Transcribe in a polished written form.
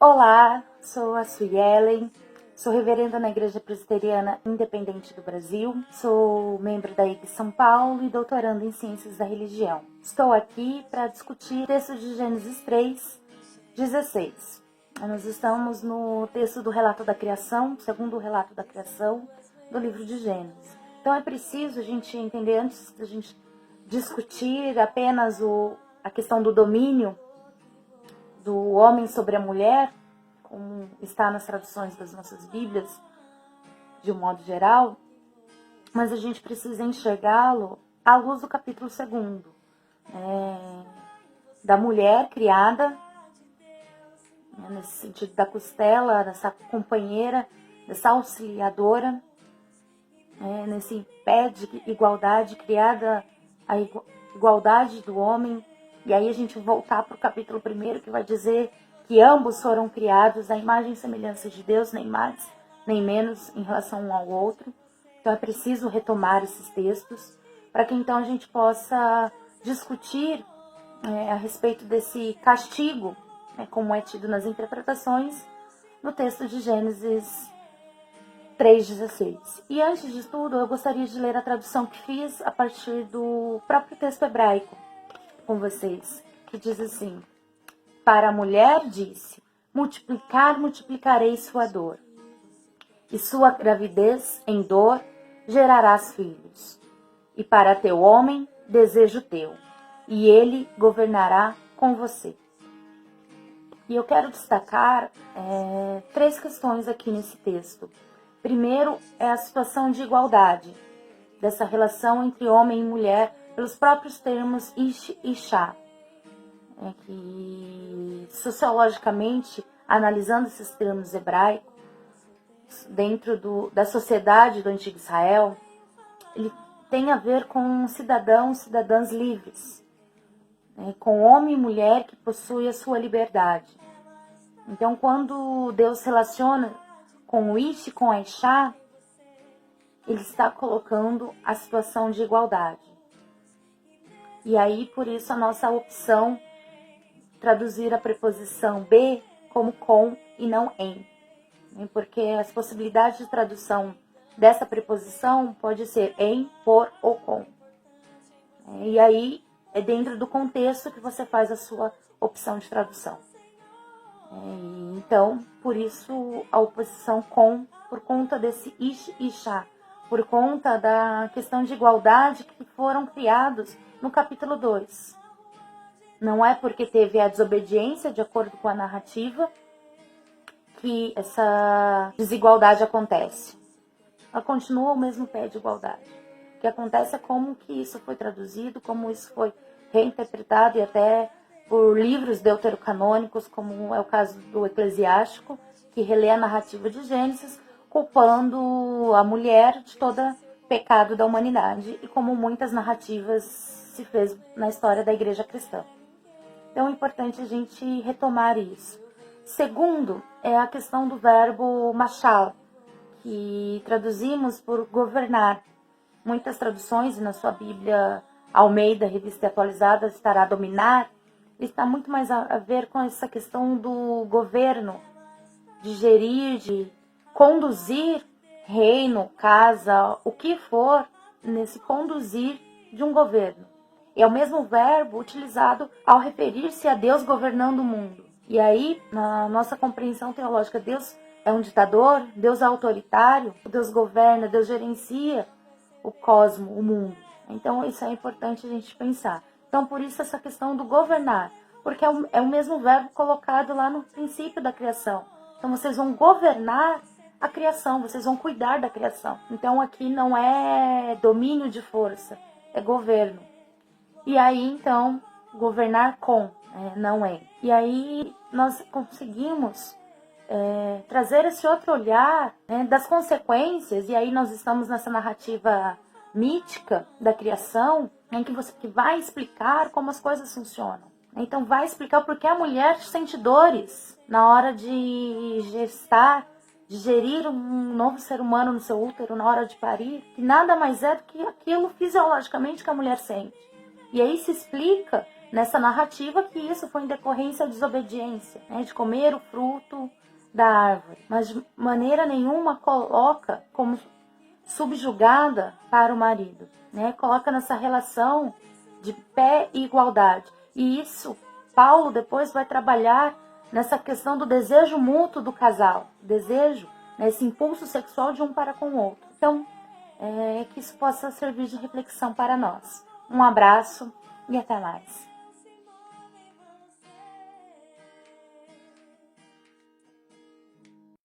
Olá, sou a Suelen, sou reverenda na Igreja Presbiteriana Independente do Brasil, sou membro da IG São Paulo e doutoranda em Ciências da Religião. Estou aqui para discutir o texto de Gênesis 3:16. Nós estamos no texto do relato da criação, segundo o relato da criação do livro de Gênesis. Então é preciso a gente entender, antes da gente discutir apenas a questão do domínio do homem sobre a mulher, como está nas traduções das nossas Bíblias, de um modo geral, mas a gente precisa enxergá-lo à luz do capítulo 2, da mulher criada, nesse sentido da costela, dessa companheira, dessa auxiliadora, nesse pé de igualdade, criada a igualdade do homem. E aí a gente voltar para o capítulo 1, que vai dizer que ambos foram criados à imagem e semelhança de Deus, nem mais, nem menos em relação um ao outro. Então é preciso retomar esses textos para que então a gente possa discutir a respeito desse castigo, como é tido nas interpretações no texto de Gênesis 3:16. E antes de tudo, eu gostaria de ler a tradução que fiz a partir do próprio texto hebraico com vocês, que diz assim: para a mulher disse, multiplicarei sua dor, e sua gravidez em dor gerarás filhos. E para teu homem, desejo teu, e ele governará com você. E eu quero destacar 3 questões aqui nesse texto. Primeiro é a situação de igualdade, dessa relação entre homem e mulher, pelos próprios termos ish e shá, que sociologicamente, analisando esses termos hebraicos, dentro da sociedade do Antigo Israel, ele tem a ver com cidadãos, cidadãs livres, com homem e mulher que possuem a sua liberdade. Então, quando Deus se relaciona com o ish e com a ishá, ele está colocando a situação de igualdade. E aí, por isso, a nossa opção traduzir a preposição be como com e não em. Porque as possibilidades de tradução dessa preposição pode ser em, por ou com. E aí, é dentro do contexto que você faz a sua opção de tradução. Então, por isso, a oposição com, por conta desse ish e shá, por conta da questão de igualdade que foram criados no capítulo 2. Não é porque teve a desobediência, de acordo com a narrativa, que essa desigualdade acontece. Ela continua o mesmo pé de igualdade. O que acontece é como que isso foi traduzido, como isso foi reinterpretado, e até por livros deuterocanônicos, como é o caso do Eclesiástico, que relê a narrativa de Gênesis, culpando a mulher de todo pecado da humanidade, e como muitas narrativas se fez na história da igreja cristã. Então é importante a gente retomar isso. Segundo, é a questão do verbo mashal, que traduzimos por governar. Muitas traduções, e na sua Bíblia Almeida, Revista Atualizada, estará dominar, está muito mais a ver com essa questão do governo, de gerir, de conduzir reino, casa, o que for, nesse conduzir de um governo. É o mesmo verbo utilizado ao referir-se a Deus governando o mundo. E aí, na nossa compreensão teológica, Deus é um ditador, Deus é autoritário, Deus governa, Deus gerencia o cosmo, o mundo. Então, isso é importante a gente pensar. Então, por isso essa questão do governar, porque é o mesmo verbo colocado lá no princípio da criação. Então, vocês vão governar a criação, vocês vão cuidar da criação. Então, aqui não é domínio de força, é governo. E aí, então, governar com, não é. E aí, nós conseguimos trazer esse outro olhar das consequências, e aí nós estamos nessa narrativa mítica da criação, em que vai explicar como as coisas funcionam. Então, vai explicar por que a mulher sente dores na hora de gestar, de gerir um novo ser humano no seu útero, na hora de parir, que nada mais é do que aquilo fisiologicamente que a mulher sente. E aí se explica nessa narrativa que isso foi em decorrência da desobediência, né, de comer o fruto da árvore, mas de maneira nenhuma coloca como subjugada para o marido, né? Coloca nessa relação de pé e igualdade. E isso, Paulo depois vai trabalhar nessa questão do desejo mútuo do casal, desejo, né, esse impulso sexual de um para com o outro. Então, que isso possa servir de reflexão para nós. Um abraço e até mais.